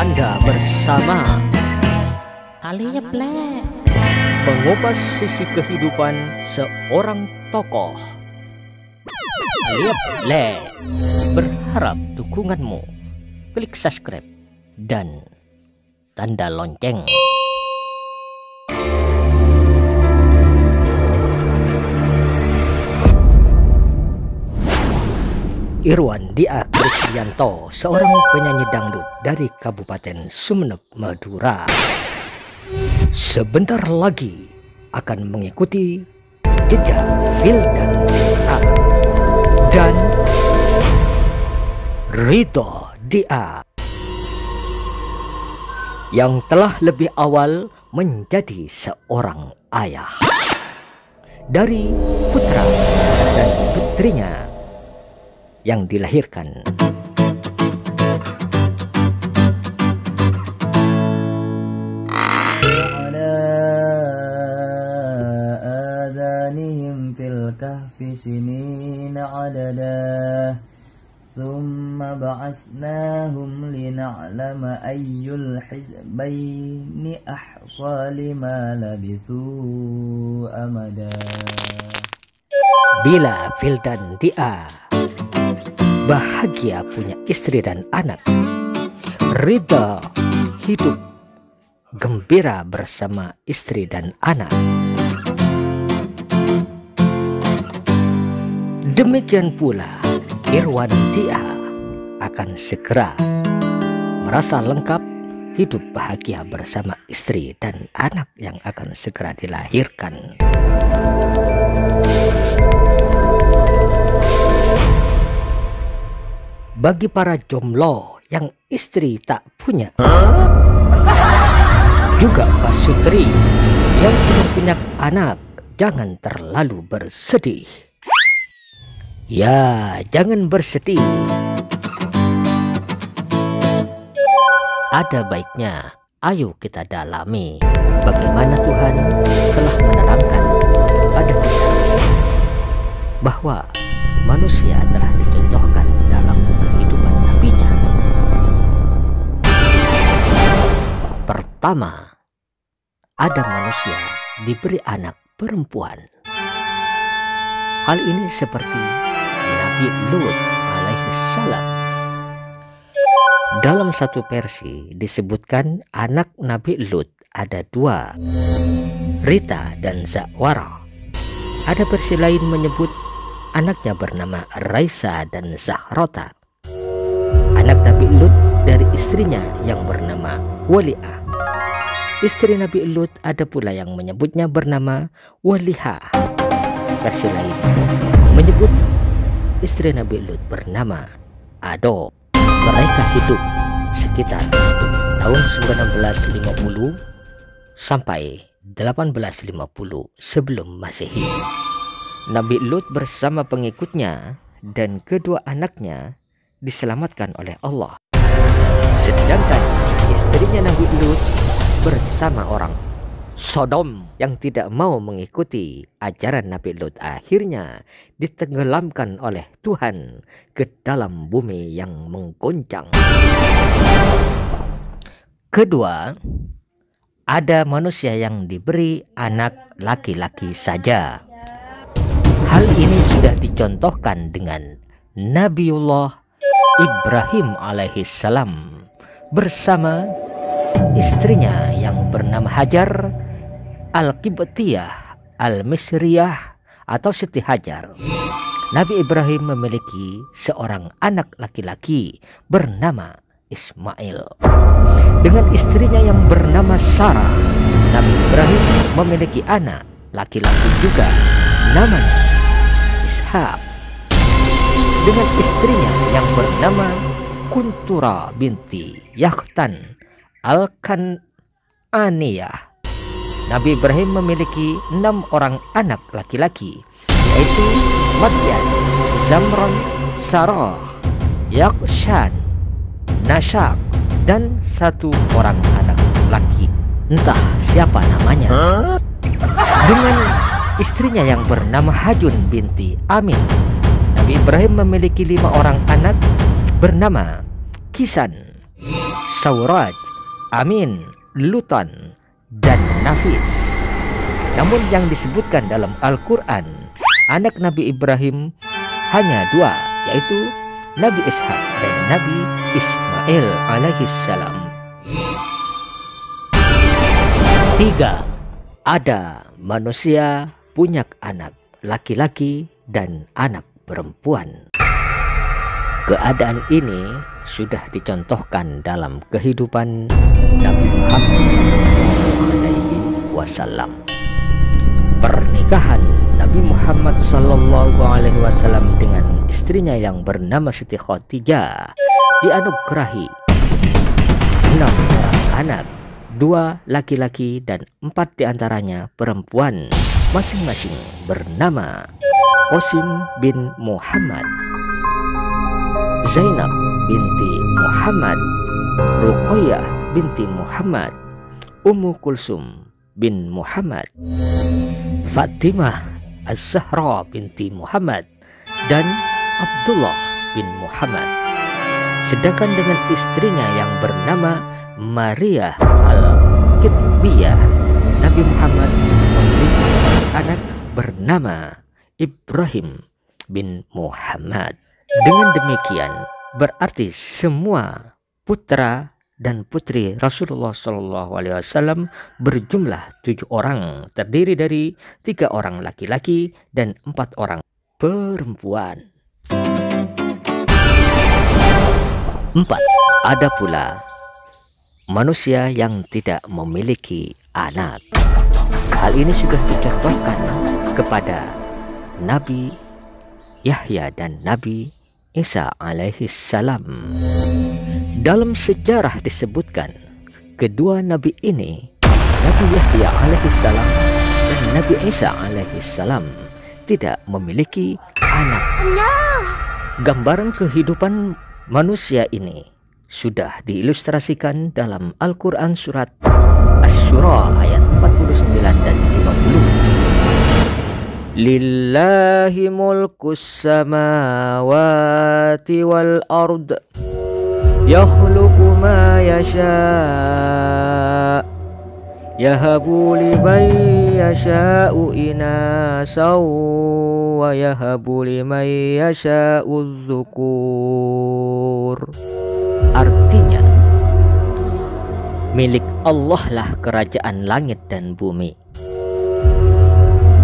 Anda bersama Kali Plek mengupas sisi kehidupan seorang tokoh. Kali Plek berharap dukunganmu. Klik subscribe dan tanda lonceng. Irwan Dia Kristianto, seorang penyanyi dangdut dari Kabupaten Sumeneb, Madura, sebentar lagi akan mengikuti jejak Vildan dan Ridho Dia yang telah lebih awal menjadi seorang ayah dari putra dan putrinya yang dilahirkan. آذانهم في الكهف سنين عددا ثم بعثناهم لنعلم أي الحزبين أحصى لما لبثوا أمدا. Bila Vildan Dia bahagia punya istri dan anak, Ridho hidup gembira bersama istri dan anak. Demikian pula Irwan Dia akan segera merasa lengkap hidup bahagia bersama istri dan anak yang akan segera dilahirkan. Bagi para jomblo yang istri tak punya, juga pasutri yang belum punya anak, jangan terlalu bersedih. Ya, jangan bersedih. Ada baiknya, ayo kita dalami bagaimana Tuhan telah menerangkan pada kita bahwa manusia telah dicontohkan dalam kehidupan nabinya. Pertama, ada manusia diberi anak perempuan. Hal ini seperti Nabi Lut alaihi salam. Dalam satu versi disebutkan anak Nabi Lut ada dua, Rita dan Zawara. Ada versi lain menyebut anaknya bernama Raisa dan Zahrota. Anak Nabi Lut dari istrinya yang bernama Wali'ah. Istri Nabi Lut ada pula yang menyebutnya bernama Waliha. Versi lain menyebut istri Nabi Lut bernama Ado. Mereka hidup sekitar tahun 1950 sampai 1850 sebelum Masehi. Nabi Lut bersama pengikutnya dan kedua anaknya diselamatkan oleh Allah. Sedangkan istrinya Nabi Lut bersama orang Sodom yang tidak mau mengikuti ajaran Nabi Lut akhirnya ditenggelamkan oleh Tuhan ke dalam bumi yang menggoncang. Kedua, ada manusia yang diberi anak laki-laki saja. Hal ini sudah dicontohkan dengan Nabiullah Ibrahim alaihissalam bersama istrinya yang bernama Hajar Al-Qibtiyah Al-Misriyah atau Siti Hajar. Nabi Ibrahim memiliki seorang anak laki-laki bernama Ismail. Dengan istrinya yang bernama Sarah, Nabi Ibrahim memiliki anak laki-laki juga namanya Ishak. Dengan istrinya yang bernama Kuntura binti Yakhtan Al-Kan'aniyah, Nabi Ibrahim memiliki 6 orang anak laki-laki, yaitu Madyan, Zamron, Sarah, Yakshan, Nashak, dan 1 orang anak laki, entah siapa namanya. Dengan istrinya yang bernama Hajun binti Amin, Nabi Ibrahim memiliki 5 orang anak bernama Kisan, Sauraj, Amin, Lutan, dan Nafis. Namun yang disebutkan dalam Al-Quran anak Nabi Ibrahim hanya dua, yaitu Nabi Ishak dan Nabi Ismail alaihissalam. 3. Ada manusia punya anak laki-laki dan anak perempuan. Keadaan ini sudah dicontohkan dalam kehidupan Nabi Muhammad SAW. Pernikahan Nabi Muhammad SAW dengan istrinya yang bernama Siti Khadijah dianugerahi 6 orang anak, 2 laki-laki dan 4 diantaranya perempuan, masing-masing bernama Qasim bin Muhammad, Zainab binti Muhammad, Ruqayyah binti Muhammad, Ummu Kulsum bin Muhammad, Fatimah Az-Zahra binti Muhammad, dan Abdullah bin Muhammad. Sedangkan dengan istrinya yang bernama Maria Al-Qibtiyah, Nabi Muhammad memiliki seorang anak bernama Ibrahim bin Muhammad. Dengan demikian berarti semua putra dan putri Rasulullah SAW berjumlah 7 orang, terdiri dari 3 orang laki-laki dan 4 orang perempuan. 4. Ada pula manusia yang tidak memiliki anak. Hal ini sudah dicontohkan kepada Nabi Yahya dan Nabi Isa alaihissalam. Dalam sejarah disebutkan kedua nabi ini, Nabi Yahya alaihissalam dan Nabi Isa alaihissalam, tidak memiliki anak. Gambaran kehidupan manusia ini sudah diilustrasikan dalam Al-Quran surat Asy-Syura ayat 49 dan 50. Lillahi mulkus samawati wal ard, yakhluqu ma yasha, yahabu liman yasha'u inasaw wa yahabu liman yasha'u dzukur. Artinya, milik Allah lah kerajaan langit dan bumi.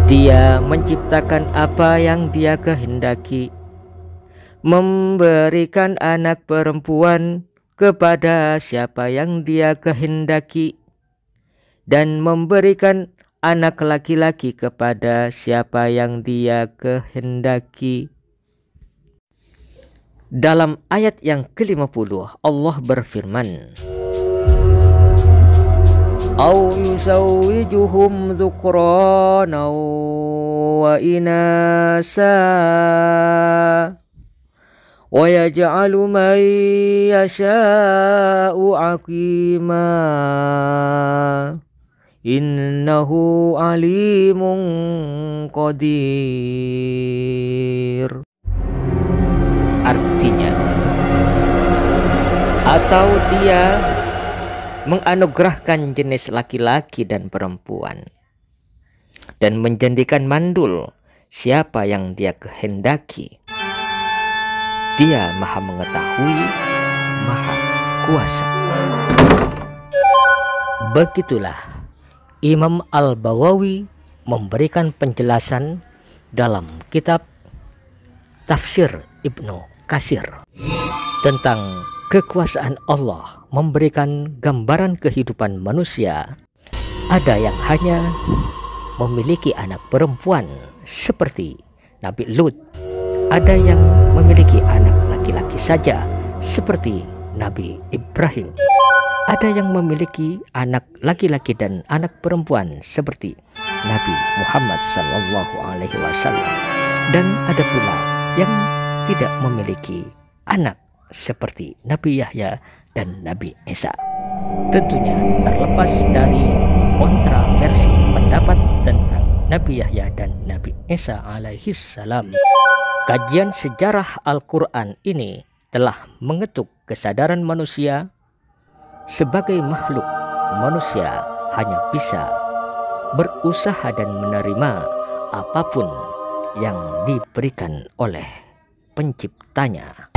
Dia menciptakan apa yang Dia kehendaki, memberikan anak perempuan kepada siapa yang Dia kehendaki, dan memberikan anak laki-laki kepada siapa yang Dia kehendaki. Dalam ayat yang ke-50 Allah berfirman, Au yusawwijuhum dzukrana wa inasa wa yaj'alu man yasha'u aqima innahu alimun qadir. Artinya, atau Dia menganugerahkan jenis laki-laki dan perempuan dan menjadikan mandul siapa yang Dia kehendaki. Dia Maha Mengetahui, Maha Kuasa. Begitulah Imam Al-Bawawi memberikan penjelasan dalam kitab Tafsir Ibnu Katsir tentang kekuasaan Allah memberikan gambaran kehidupan manusia. Ada yang hanya memiliki anak perempuan seperti Nabi Lut, ada yang memiliki anak laki-laki saja seperti Nabi Ibrahim, ada yang memiliki anak laki-laki dan anak perempuan seperti Nabi Muhammad SAW, dan ada pula yang tidak memiliki anak seperti Nabi Yahya dan Nabi Isa. Tentunya terlepas dari kontroversi pendapat tentang Nabi Yahya dan Nabi Isa alaihissalam, kajian sejarah Al-Quran ini telah mengetuk kesadaran manusia Sebagai makhluk, manusia hanya bisa berusaha dan menerima apapun yang diberikan oleh penciptanya.